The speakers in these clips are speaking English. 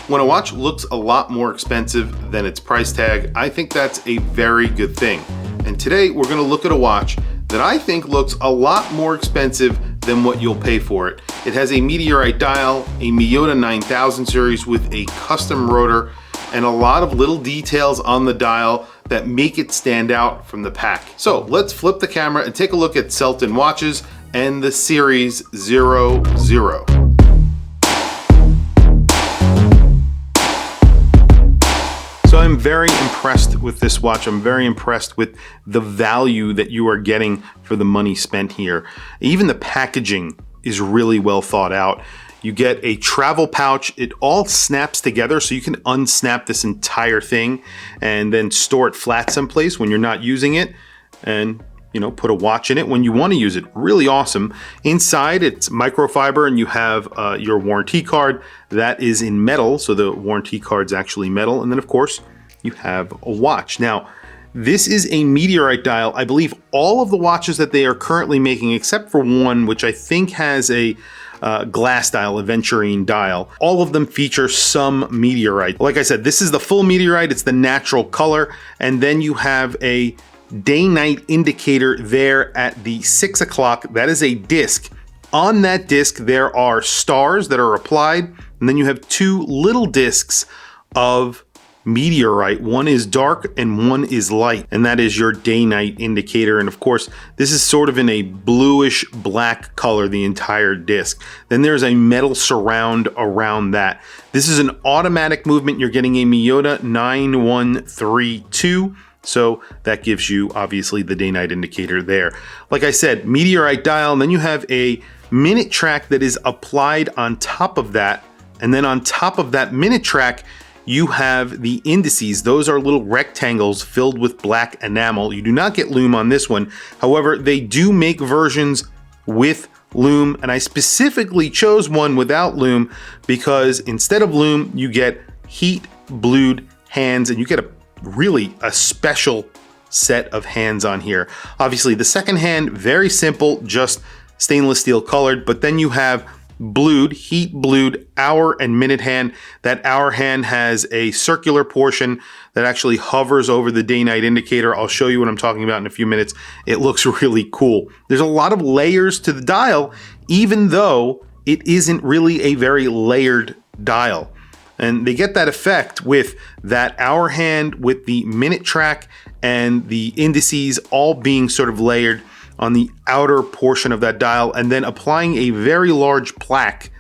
When a watch looks a lot more expensive than its price tag, I think that's a very good thing. And today we're going to look at a watch that I think looks a lot more expensive than what you'll pay for it. It has a Meteorite Dial, a Miyota 9000 series with a custom rotor, and a lot of little details on the dial that make it stand out from the pack. So let's flip the camera and take a look at Selten watches and the Series 00. So I'm very impressed with this watch. I'm very impressed with the value that you are getting for the money spent here. Even the packaging is really well thought out. You get a travel pouch. It all snaps together, so you can unsnap this entire thing and then store it flat someplace when you're not using it, and put a watch in it when you want to use it. Really awesome. Inside, it's microfiber, and you have your warranty card that is in metal, so the warranty card's actually metal. And then, of course, you have a watch. Now, this is a Meteorite Dial. I believe all of the watches that they are currently making, except for one, which I think has a glass dial, a Venturine dial. All of them feature some Meteorite. Like I said, this is the full Meteorite. It's the natural color. And then you have a day-night indicator there at the 6 o'clock. That is a disc. On that disc, there are stars that are applied, and then you have two little discs of Meteorite. One is dark and one is light, and that is your day-night indicator. And of course, this is sort of in a bluish black color, the entire disc. Then there's a metal surround around that. This is an automatic movement. You're getting a Miyota 9132. So that gives you obviously the day-night indicator there. Like I said, Meteorite Dial, and then you have a minute track that is applied on top of that. And then on top of that minute track, you have the indices. Those are little rectangles filled with black enamel. You do not get lume on this one. However, they do make versions with lume, and I specifically chose one without lume because instead of lume, you get heat blued hands, and you get a special set of hands on here. Obviously, the second hand, very simple, just stainless steel colored, but then you have blued, heat blued hour and minute hand. That hour hand has a circular portion that actually hovers over the day-night indicator. I'll show you what I'm talking about in a few minutes. It looks really cool. There's a lot of layers to the dial, even though it isn't really a very layered dial. And they get that effect with that hour hand, with the minute track and the indices all being sort of layered on the outer portion of that dial, and then applying a very large plaque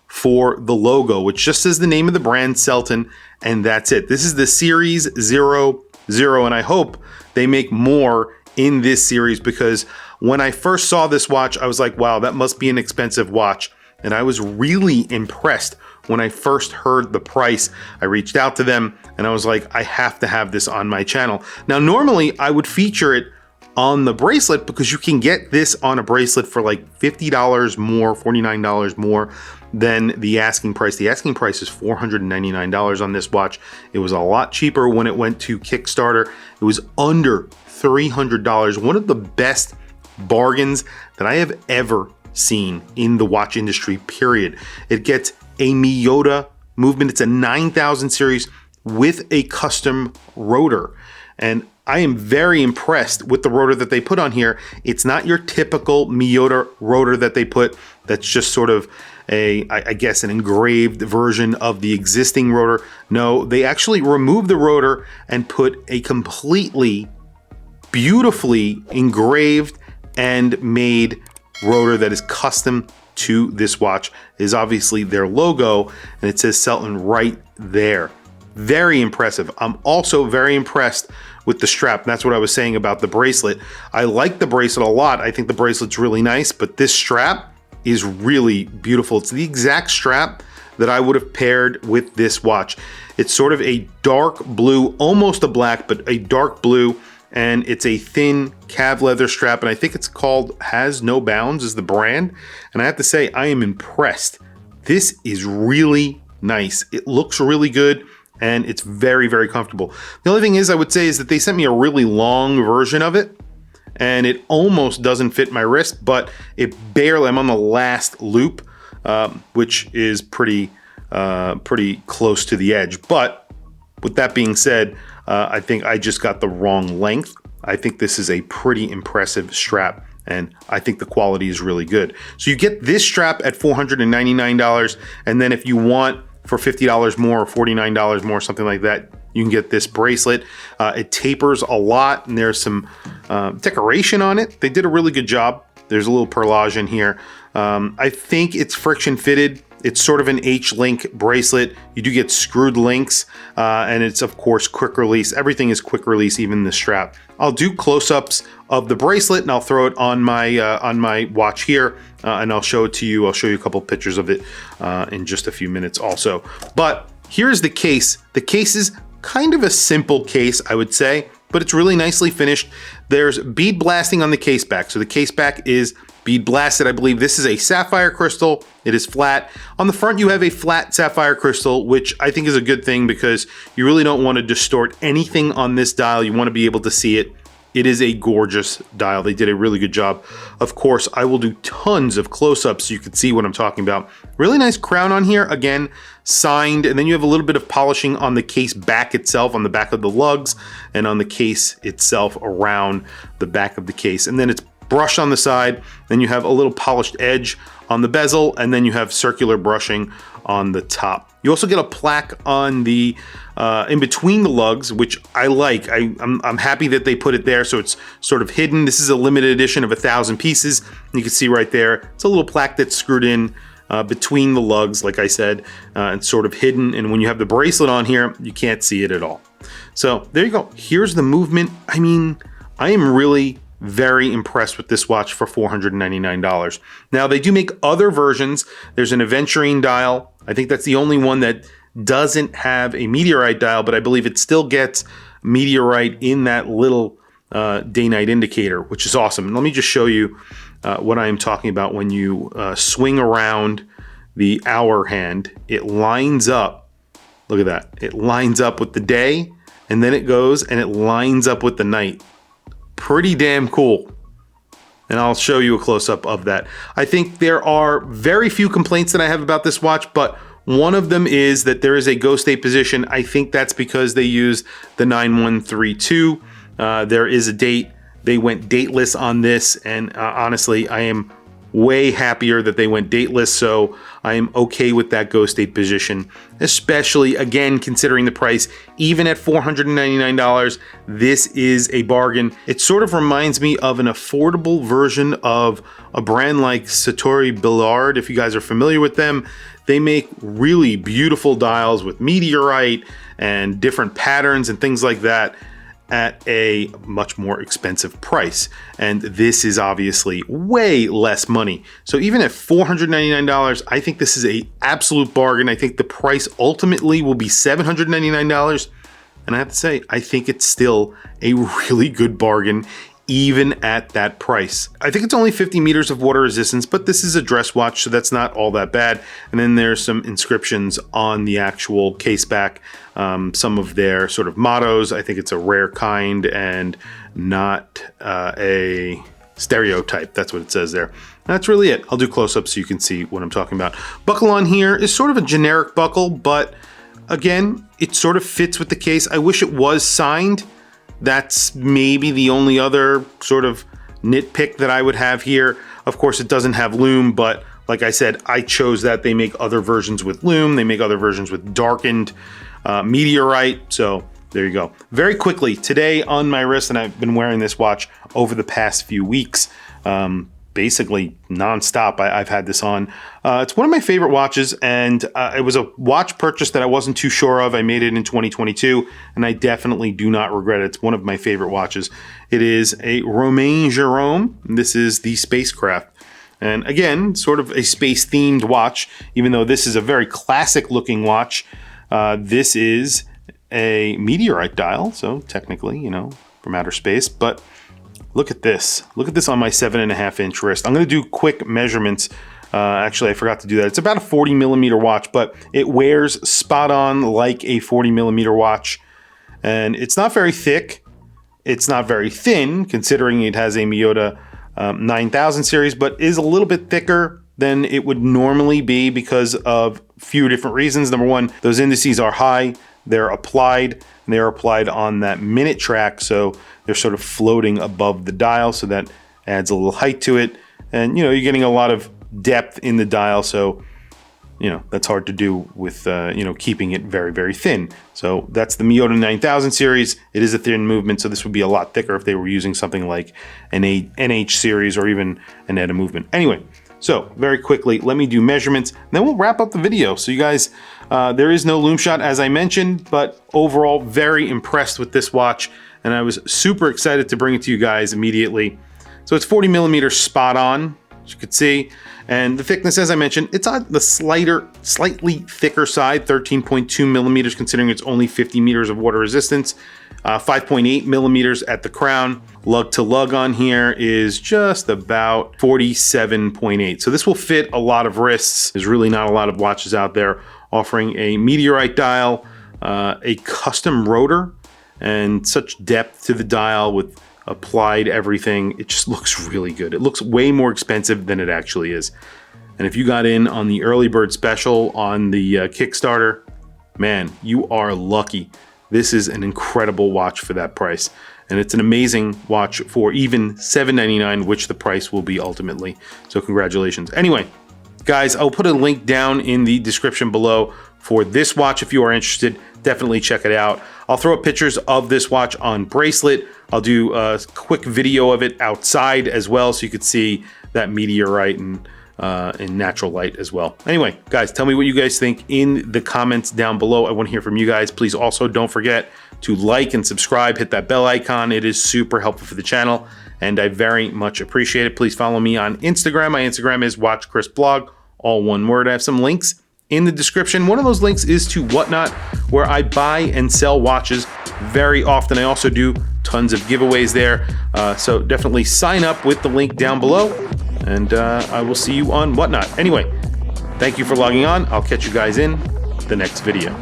for the logo, which just says the name of the brand, Selten, and that's it. This is the Series 00, and I hope they make more in this series, because when I first saw this watch, I was like, wow, that must be an expensive watch. And I was really impressed when I first heard the price. I reached out to them and I was like, I have to have this on my channel. Now, normally I would feature it on the bracelet because you can get this on a bracelet for like $50 more, $49 more than the asking price. The asking price is $499 on this watch. It was a lot cheaper when it went to Kickstarter. It was under $300. One of the best bargains that I have ever seen in the watch industry, period. It gets a Miyota movement. It's a 9000 series with a custom rotor. And I am very impressed with the rotor that they put on here. It's not your typical Miyota rotor that they put that's just sort of I guess an engraved version of the existing rotor. No, they actually removed the rotor and put a completely beautifully engraved and made rotor that is custom to this watch. Is obviously their logo, and it says Selten right there. Very impressive. I'm also very impressed with the strap. That's what I was saying about the bracelet. I like the bracelet a lot. I think the bracelet's really nice, but this strap is really beautiful. It's the exact strap that I would have paired with this watch. It's sort of a dark blue, almost a black, but a dark blue, and it's a thin calf leather strap, and I think it's called Has No Bounds is the brand. And I have to say, I am impressed. This is really nice. It looks really good, and it's very, very comfortable. The only thing is, I would say, is that they sent me a really long version of it, and it almost doesn't fit my wrist, but it barely, I'm on the last loop, which is pretty pretty close to the edge. But with that being said, I think I just got the wrong length. I think this is a pretty impressive strap, and I think the quality is really good. So you get this strap at $499, and then if you want for $50 more or $49 more, something like that, you can get this bracelet. It tapers a lot, and there's some decoration on it. They did a really good job. There's a little perlage in here. I think it's friction fitted. It's sort of an H-link bracelet. You do get screwed links, and it's of course quick release. Everything is quick release, even the strap. I'll do close-ups of the bracelet, and I'll throw it on my watch here, and I'll show it to you. I'll show you a couple pictures of it in just a few minutes also. But here's the case. The case is kind of a simple case, I would say, but it's really nicely finished. There's bead blasting on the case back. So the case back is bead blasted. I believe this is a sapphire crystal. It is flat. On the front, you have a flat sapphire crystal, which I think is a good thing because you really don't want to distort anything on this dial. You want to be able to see it. It is a gorgeous dial. They did a really good job. Of course, I will do tons of close-ups so you can see what I'm talking about. Really nice crown on here. Again, signed. And then you have a little bit of polishing on the case back itself, on the back of the lugs, and on the case itself around the back of the case. And then it's brushed on the side. Then you have a little polished edge on the bezel, and then you have circular brushing on the top. You also get a plaque on the in between the lugs, which I like. I'm happy that they put it there, so it's sort of hidden. This is a limited edition of 1,000 pieces. You can see right there, it's a little plaque that's screwed in between the lugs, like I said. It's sort of hidden, and when you have the bracelet on here, you can't see it at all. So there you go. Here's the movement. I mean, I am really very impressed with this watch for $499. Now, they do make other versions. There's an aventurine dial. I think that's the only one that doesn't have a meteorite dial, but I believe it still gets meteorite in that little day-night indicator, which is awesome. And let me just show you what I am talking about. When you swing around the hour hand, it lines up. Look at that. It lines up with the day, and then it goes and it lines up with the night. Pretty damn cool. And I'll show you a close-up of that. I think there are very few complaints that I have about this watch, but one of them is that there is a ghost date position. I think that's because they use the 9132. There is a date. They went dateless on this, and honestly, I am way happier that they went dateless, so I am okay with that ghost date position, especially, again, considering the price. Even at $499, this is a bargain. It sort of reminds me of an affordable version of a brand like Satori Billard. If you guys are familiar with them, they make really beautiful dials with meteorite and different patterns and things like that at a much more expensive price. And this is obviously way less money. So even at $499, I think this is an absolute bargain. I think the price ultimately will be $799. And I have to say, I think it's still a really good bargain, even at that price. I think it's only 50 meters of water resistance, but this is a dress watch, so that's not all that bad. And then there's some inscriptions on the actual case back, some of their sort of mottos. I think it's a rare kind and not a stereotype. That's what it says there. That's really it. I'll do close-ups so you can see what I'm talking about. Buckle on here is sort of a generic buckle, but again, it sort of fits with the case. I wish it was signed. That's maybe the only other sort of nitpick that I would have here. Of course, it doesn't have lume, but like I said, I chose that. They make other versions with lume. They make other versions with darkened meteorite. So there you go. Very quickly, today on my wrist, and I've been wearing this watch over the past few weeks, basically nonstop. I've had this on. It's one of my favorite watches, and it was a watch purchase that I wasn't too sure of. I made it in 2022, and I definitely do not regret it. It's one of my favorite watches. It is a Romain Jerome. This is the spacecraft. And again, sort of a space-themed watch, even though this is a very classic-looking watch. This is a meteorite dial, so technically, you know, from outer space, but look at this. Look at this on my 7.5-inch wrist. I'm going to do quick measurements. Actually, I forgot to do that. It's about a 40 millimeter watch, but it wears spot on like a 40 millimeter watch. And it's not very thick. It's not very thin, considering it has a Miyota 9000 series, but is a little bit thicker. than it would normally be because of a few different reasons. Number one, those indices are high, they're applied, and they're applied on that minute track, so they're sort of floating above the dial, so that adds a little height to it. And you're getting a lot of depth in the dial, so that's hard to do with keeping it very, very thin. So that's the Miyota 9000 series. It is a thin movement, so this would be a lot thicker if they were using something like an NH series or even an ETA movement. Anyway, so very quickly, let me do measurements, and then we'll wrap up the video. So you guys, there is no loom shot as I mentioned, but overall very impressed with this watch, and I was super excited to bring it to you guys immediately. So it's 40 millimeters spot on, as you can see. And the thickness, as I mentioned, it's on the slightly thicker side, 13.2 millimeters, considering it's only 50 meters of water resistance, 5.8 millimeters at the crown. Lug to lug on here is just about 47.8. So this will fit a lot of wrists. There's really not a lot of watches out there offering a Meteorite dial, a custom rotor, and such depth to the dial with applied everything. It just looks really good. It looks way more expensive than it actually is. And if you got in on the early bird special on the Kickstarter, man, you are lucky. This is an incredible watch for that price. And it's an amazing watch for even $7.99, which the price will be ultimately. So congratulations. Anyway, guys, I'll put a link down in the description below for this watch. If you are interested, definitely check it out. I'll throw up pictures of this watch on Bracelet. I'll do a quick video of it outside as well, so you could see that meteorite and in natural light as well. Anyway, guys, tell me what you guys think in the comments down below. I want to hear from you guys. Please also don't forget to like and subscribe, hit that bell icon. It is super helpful for the channel, and I very much appreciate it. Please follow me on Instagram. My Instagram is WatchChrisBlog, all one word. I have some links in the description. One of those links is to Whatnot, where I buy and sell watches very often. I also do tons of giveaways there. So definitely sign up with the link down below, and I will see you on Whatnot. Anyway, thank you for logging on. I'll catch you guys in the next video.